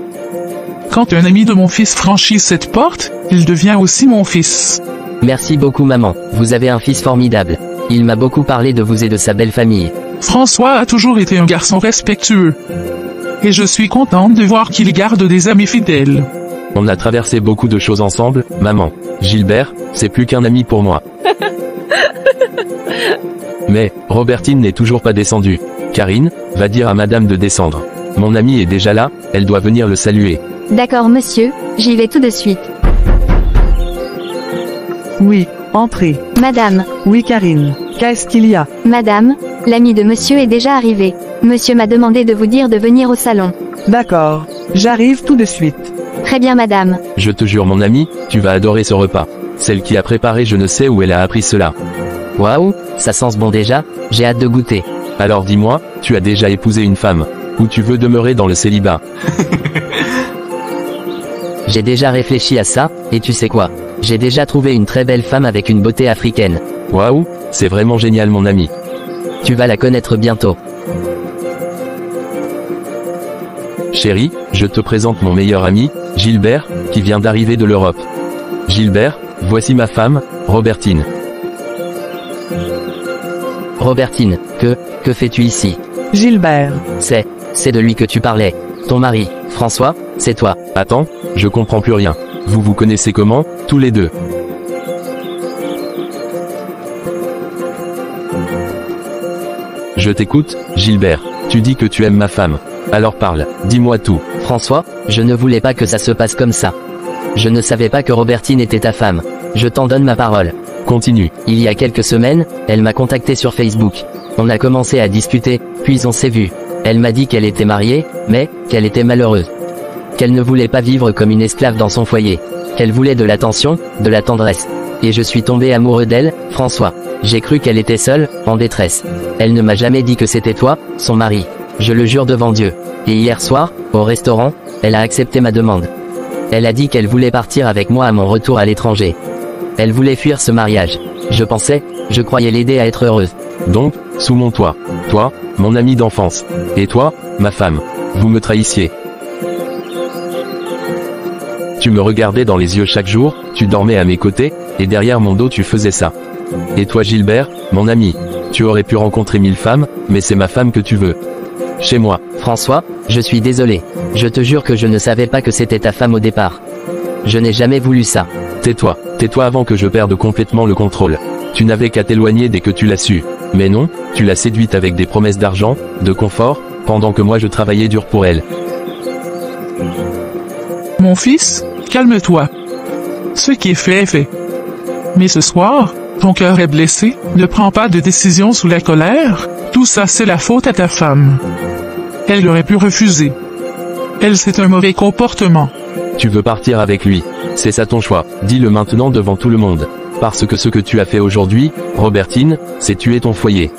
Quand un ami de mon fils franchit cette porte, il devient aussi mon fils. Merci beaucoup maman, vous avez un fils formidable. Il m'a beaucoup parlé de vous et de sa belle famille. François a toujours été un garçon respectueux. Et je suis contente de voir qu'il garde des amis fidèles. On a traversé beaucoup de choses ensemble, maman. Gilbert, c'est plus qu'un ami pour moi. Mais, Robertine n'est toujours pas descendue. Karine, va dire à madame de descendre. Mon ami est déjà là, elle doit venir le saluer. D'accord monsieur, j'y vais tout de suite. Oui, entrez. Madame, Oui, Karine. Qu'est-ce qu'il y a? madame, l'ami de monsieur est déjà arrivé. Monsieur m'a demandé de vous dire de venir au salon. D'accord. J'arrive tout de suite. Très bien madame. Je te jure mon ami, tu vas adorer ce repas. Celle qui a préparé je ne sais où elle a appris cela. Waouh, ça sent bon déjà, j'ai hâte de goûter. Alors dis-moi, tu as déjà épousé une femme? Ou tu veux demeurer dans le célibat? J'ai déjà réfléchi à ça, et tu sais quoi? J'ai déjà trouvé une très belle femme avec une beauté africaine. Waouh, c'est vraiment génial mon ami. Tu vas la connaître bientôt. Chérie, je te présente mon meilleur ami, Gilbert, qui vient d'arriver de l'Europe. Gilbert, voici ma femme, Robertine. Robertine, que fais-tu ici? Gilbert. C'est de lui que tu parlais. Ton mari, François, c'est toi. Attends, je comprends plus rien. Vous vous connaissez comment, tous les deux? Je t'écoute, Gilbert. Tu dis que tu aimes ma femme. Alors parle, dis-moi tout. François, je ne voulais pas que ça se passe comme ça. Je ne savais pas que Robertine était ta femme. Je t'en donne ma parole. Continue. Il y a quelques semaines, elle m'a contacté sur Facebook. On a commencé à discuter, puis on s'est vu. Elle m'a dit qu'elle était mariée, mais qu'elle était malheureuse. Qu'elle ne voulait pas vivre comme une esclave dans son foyer. Qu'elle voulait de l'attention, de la tendresse. Et je suis tombé amoureux d'elle, François. J'ai cru qu'elle était seule, en détresse. Elle ne m'a jamais dit que c'était toi, son mari. Je le jure devant Dieu. Et hier soir, au restaurant, elle a accepté ma demande. Elle a dit qu'elle voulait partir avec moi à mon retour à l'étranger. Elle voulait fuir ce mariage. Je croyais l'aider à être heureuse. Donc, sous mon toit. Toi, mon ami d'enfance. Et toi, ma femme. Vous me trahissiez. Tu me regardais dans les yeux chaque jour, tu dormais à mes côtés, et derrière mon dos tu faisais ça. Et toi Gilbert, mon ami. Tu aurais pu rencontrer 1000 femmes, mais c'est ma femme que tu veux. Chez moi. François, je suis désolé. Je te jure que je ne savais pas que c'était ta femme au départ. Je n'ai jamais voulu ça. Tais-toi, tais-toi avant que je perde complètement le contrôle. Tu n'avais qu'à t'éloigner dès que tu l'as su. Mais non, tu l'as séduite avec des promesses d'argent, de confort, pendant que moi je travaillais dur pour elle. Mon fils, calme-toi. Ce qui est fait est fait. Mais ce soir, ton cœur est blessé, ne prends pas de décision sous la colère, tout ça c'est la faute à ta femme. Elle aurait pu refuser. Elle, c'est un mauvais comportement. Tu veux partir avec lui. C'est ça ton choix, dis-le maintenant devant tout le monde. Parce que ce que tu as fait aujourd'hui, Robertine, c'est tuer ton foyer.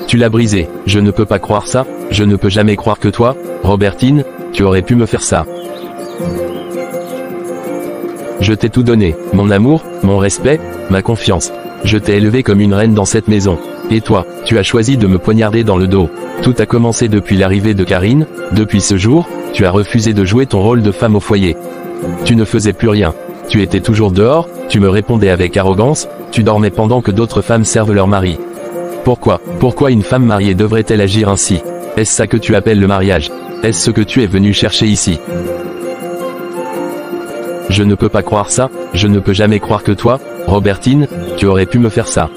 Tu l'as brisé, je ne peux pas croire ça, je ne peux jamais croire que toi, Robertine, tu aurais pu me faire ça. Je t'ai tout donné, mon amour, mon respect, ma confiance. Je t'ai élevé comme une reine dans cette maison. Et toi, tu as choisi de me poignarder dans le dos. Tout a commencé depuis l'arrivée de Karine, depuis ce jour, tu as refusé de jouer ton rôle de femme au foyer. Tu ne faisais plus rien. Tu étais toujours dehors, tu me répondais avec arrogance, tu dormais pendant que d'autres femmes servent leur mari. Pourquoi une femme mariée devrait-elle agir ainsi? Est-ce ça que tu appelles le mariage? Est-ce ce que tu es venu chercher ici? Je ne peux pas croire ça, je ne peux jamais croire que toi, Robertine, tu aurais pu me faire ça.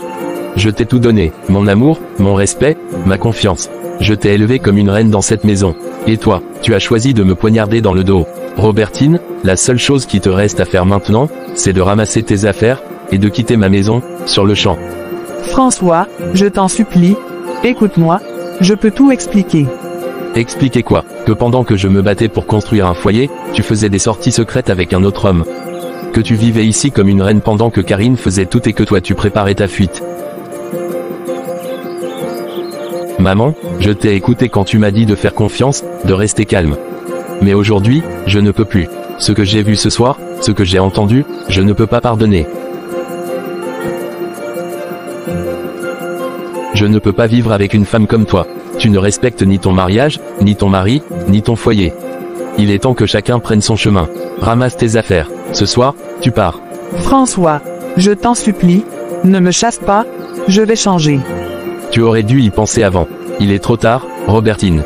Je t'ai tout donné, mon amour, mon respect, ma confiance. Je t'ai élevé comme une reine dans cette maison. Et toi, tu as choisi de me poignarder dans le dos. Robertine, la seule chose qui te reste à faire maintenant, c'est de ramasser tes affaires, et de quitter ma maison, sur le champ. François, je t'en supplie, écoute-moi, je peux tout expliquer. Expliquer quoi? Que pendant que je me battais pour construire un foyer, tu faisais des sorties secrètes avec un autre homme. Que tu vivais ici comme une reine pendant que Karine faisait tout et que toi tu préparais ta fuite. Maman, je t'ai écouté quand tu m'as dit de faire confiance, de rester calme. Mais aujourd'hui, je ne peux plus. Ce que j'ai vu ce soir, ce que j'ai entendu, je ne peux pas pardonner. Je ne peux pas vivre avec une femme comme toi. Tu ne respectes ni ton mariage, ni ton mari, ni ton foyer. Il est temps que chacun prenne son chemin. Ramasse tes affaires. Ce soir, tu pars. François, je t'en supplie, ne me chasse pas, je vais changer. Tu aurais dû y penser avant. Il est trop tard, Robertine.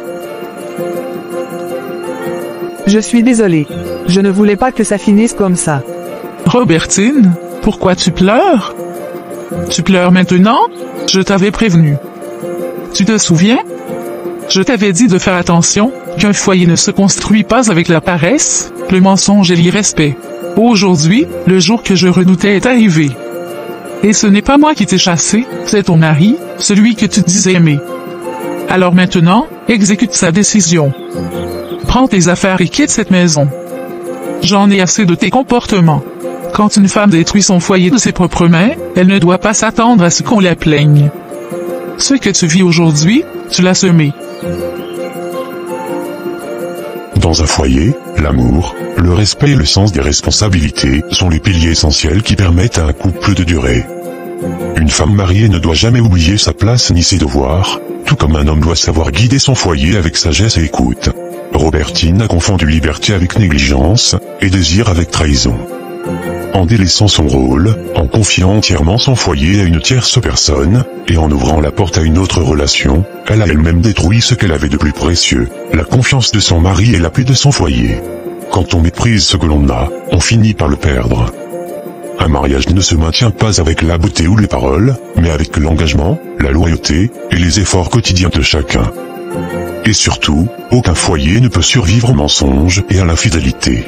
Je suis désolée. Je ne voulais pas que ça finisse comme ça. Robertine, pourquoi tu pleures? Tu pleures maintenant? Je t'avais prévenu. Tu te souviens? Je t'avais dit de faire attention, qu'un foyer ne se construit pas avec la paresse, le mensonge et l'irrespect. Aujourd'hui, le jour que je redoutais est arrivé. Et ce n'est pas moi qui t'ai chassé, c'est ton mari, celui que tu disais aimer. Alors maintenant, exécute sa décision. Prends tes affaires et quitte cette maison. J'en ai assez de tes comportements. Quand une femme détruit son foyer de ses propres mains, elle ne doit pas s'attendre à ce qu'on la plaigne. Ce que tu vis aujourd'hui, tu l'as semé. Dans un foyer, l'amour, le respect et le sens des responsabilités sont les piliers essentiels qui permettent à un couple de durer. Une femme mariée ne doit jamais oublier sa place ni ses devoirs, tout comme un homme doit savoir guider son foyer avec sagesse et écoute. Robertine a confondu liberté avec négligence, et désir avec trahison. En délaissant son rôle, en confiant entièrement son foyer à une tierce personne, et en ouvrant la porte à une autre relation, elle a elle-même détruit ce qu'elle avait de plus précieux, la confiance de son mari et la paix de son foyer. Quand on méprise ce que l'on a, on finit par le perdre. Un mariage ne se maintient pas avec la beauté ou les paroles, mais avec l'engagement, la loyauté, et les efforts quotidiens de chacun. Et surtout, aucun foyer ne peut survivre au mensonge et à l'infidélité.